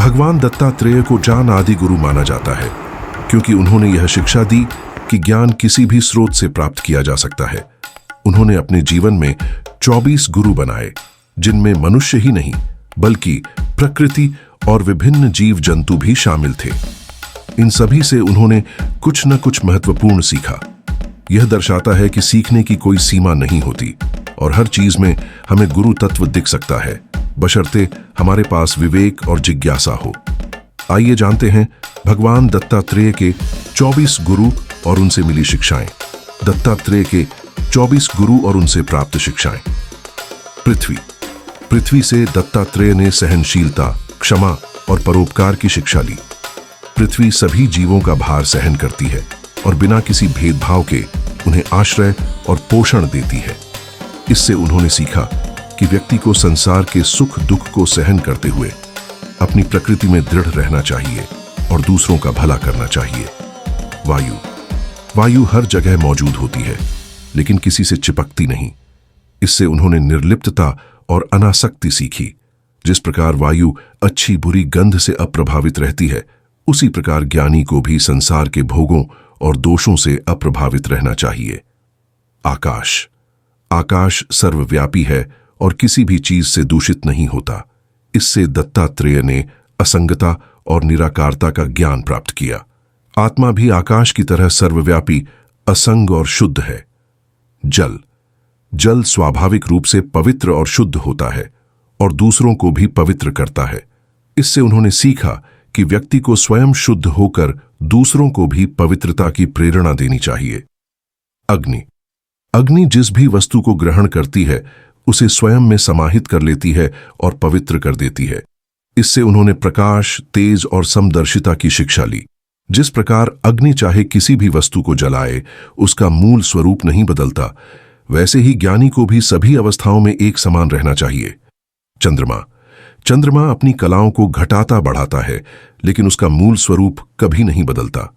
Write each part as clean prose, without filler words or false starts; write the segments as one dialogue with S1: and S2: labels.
S1: भगवान दत्तात्रेय को ज्ञान आदि गुरु माना जाता है क्योंकि उन्होंने यह शिक्षा दी कि ज्ञान किसी भी स्रोत से प्राप्त किया जा सकता है। उन्होंने अपने जीवन में 24 गुरु बनाए, जिनमें मनुष्य ही नहीं बल्कि प्रकृति और विभिन्न जीव जंतु भी शामिल थे। इन सभी से उन्होंने कुछ न कुछ महत्वपूर्ण सीखा। यह दर्शाता है कि सीखने की कोई सीमा नहीं होती और हर चीज में हमें गुरु तत्व दिख सकता है, बशर्ते हमारे पास विवेक और जिज्ञासा हो। आइए जानते हैं भगवान दत्तात्रेय के 24 गुरु और उनसे मिली शिक्षाएं। दत्तात्रेय के 24 गुरु और उनसे प्राप्त शिक्षाएं। पृथ्वी से दत्तात्रेय ने सहनशीलता, क्षमा और परोपकार की शिक्षा ली। पृथ्वी सभी जीवों का भार सहन करती है और बिना किसी भेदभाव के उन्हें आश्रय और पोषण देती है। इससे उन्होंने सीखा कि व्यक्ति को संसार के सुख दुख को सहन करते हुए अपनी प्रकृति में दृढ़ रहना चाहिए और दूसरों का भला करना चाहिए। वायु हर जगह मौजूद होती है, लेकिन किसी से चिपकती नहीं। इससे उन्होंने निर्लिप्तता और अनासक्ति सीखी। जिस प्रकार वायु अच्छी बुरी गंध से अप्रभावित रहती है, उसी प्रकार ज्ञानी को भी संसार के भोगों और दोषों से अप्रभावित रहना चाहिए। आकाश सर्वव्यापी है और किसी भी चीज से दूषित नहीं होता। इससे दत्तात्रेय ने असंगता और निराकारता का ज्ञान प्राप्त किया। आत्मा भी आकाश की तरह सर्वव्यापी, असंग और शुद्ध है। जल स्वाभाविक रूप से पवित्र और शुद्ध होता है और दूसरों को भी पवित्र करता है। इससे उन्होंने सीखा कि व्यक्ति को स्वयं शुद्ध होकर दूसरों को भी पवित्रता की प्रेरणा देनी चाहिए। अग्नि जिस भी वस्तु को ग्रहण करती है उसे स्वयं में समाहित कर लेती है और पवित्र कर देती है। इससे उन्होंने प्रकाश, तेज और समदर्शिता की शिक्षा ली। जिस प्रकार अग्नि चाहे किसी भी वस्तु को जलाए, उसका मूल स्वरूप नहीं बदलता, वैसे ही ज्ञानी को भी सभी अवस्थाओं में एक समान रहना चाहिए। चंद्रमा अपनी कलाओं को घटाता बढ़ाता है, लेकिन उसका मूल स्वरूप कभी नहीं बदलता।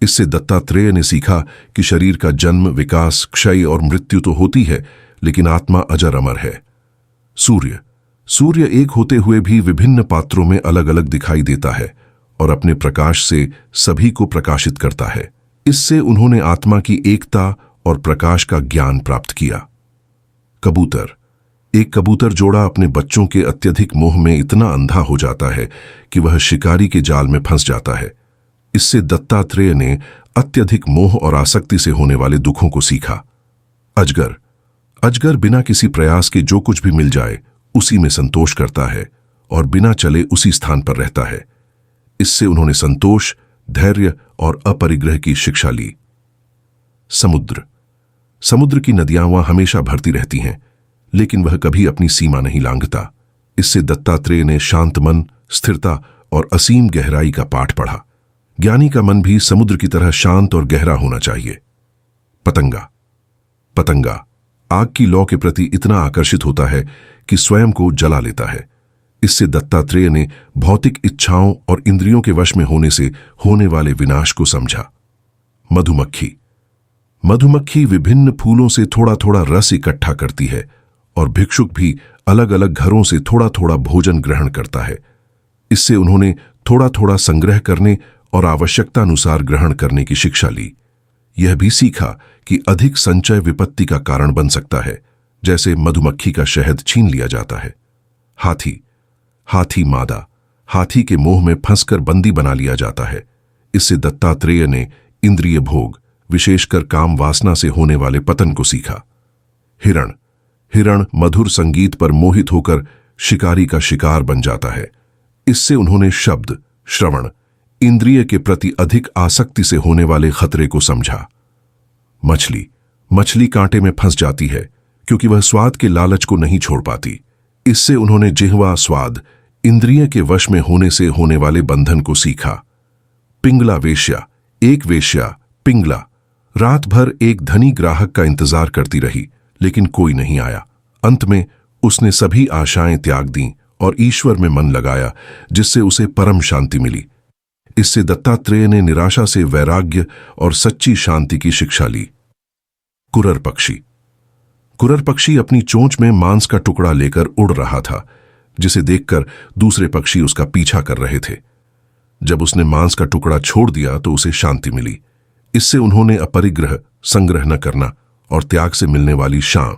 S1: इससे दत्तात्रेय ने सीखा कि शरीर का जन्म, विकास, क्षय और मृत्यु तो होती है, लेकिन आत्मा अजर अमर है। सूर्य एक होते हुए भी विभिन्न पात्रों में अलग अलग दिखाई देता है और अपने प्रकाश से सभी को प्रकाशित करता है। इससे उन्होंने आत्मा की एकता और प्रकाश का ज्ञान प्राप्त किया। एक कबूतर जोड़ा अपने बच्चों के अत्यधिक मोह में इतना अंधा हो जाता है कि वह शिकारी के जाल में फंस जाता है। इससे दत्तात्रेय ने अत्यधिक मोह और आसक्ति से होने वाले दुखों को सीखा। अजगर बिना किसी प्रयास के जो कुछ भी मिल जाए उसी में संतोष करता है और बिना चले उसी स्थान पर रहता है। इससे उन्होंने संतोष, धैर्य और अपरिग्रह की शिक्षा ली। समुद्र की नदियां वहां हमेशा भरती रहती हैं, लेकिन वह कभी अपनी सीमा नहीं लांघता। इससे दत्तात्रेय ने शांत मन, स्थिरता और असीम गहराई का पाठ पढ़ा। ज्ञानी का मन भी समुद्र की तरह शांत और गहरा होना चाहिए। पतंगा आग की लौ के प्रति इतना आकर्षित होता है कि स्वयं को जला लेता है। इससे दत्तात्रेय ने भौतिक इच्छाओं और इंद्रियों के वश में होने से होने वाले विनाश को समझा। मधुमक्खी विभिन्न फूलों से थोड़ा थोड़ा रस इकट्ठा करती है और भिक्षुक भी अलग अलग घरों से थोड़ा थोड़ा भोजन ग्रहण करता है। इससे उन्होंने थोड़ा थोड़ा संग्रह करने और आवश्यकता अनुसार ग्रहण करने की शिक्षा ली। यह भी सीखा कि अधिक संचय विपत्ति का कारण बन सकता है, जैसे मधुमक्खी का शहद छीन लिया जाता है। हाथी मादा, हाथी के मोह में फंसकर बंदी बना लिया जाता है। इससे दत्तात्रेय ने इंद्रिय भोग, विशेषकर काम वासना से होने वाले पतन को सीखा। हिरण मधुर संगीत पर मोहित होकर शिकारी का शिकार बन जाता है। इससे उन्होंने शब्द, श्रवण, इंद्रिय के प्रति अधिक आसक्ति से होने वाले खतरे को समझा। मछली कांटे में फंस जाती है क्योंकि वह स्वाद के लालच को नहीं छोड़ पाती। इससे उन्होंने जिह्वा स्वाद, इंद्रिय के वश में होने से होने वाले बंधन को सीखा। एक वेश्या पिंगला रात भर एक धनी ग्राहक का इंतजार करती रही, लेकिन कोई नहीं आया। अंत में उसने सभी आशाएं त्याग दी और ईश्वर में मन लगाया, जिससे उसे परम शांति मिली। इससे दत्तात्रेय ने निराशा से वैराग्य और सच्ची शांति की शिक्षा ली। कुरर पक्षी अपनी चोंच में मांस का टुकड़ा लेकर उड़ रहा था, जिसे देखकर दूसरे पक्षी उसका पीछा कर रहे थे। जब उसने मांस का टुकड़ा छोड़ दिया तो उसे शांति मिली। इससे उन्होंने अपरिग्रह, संग्रह न करना और त्याग से मिलने वाली शां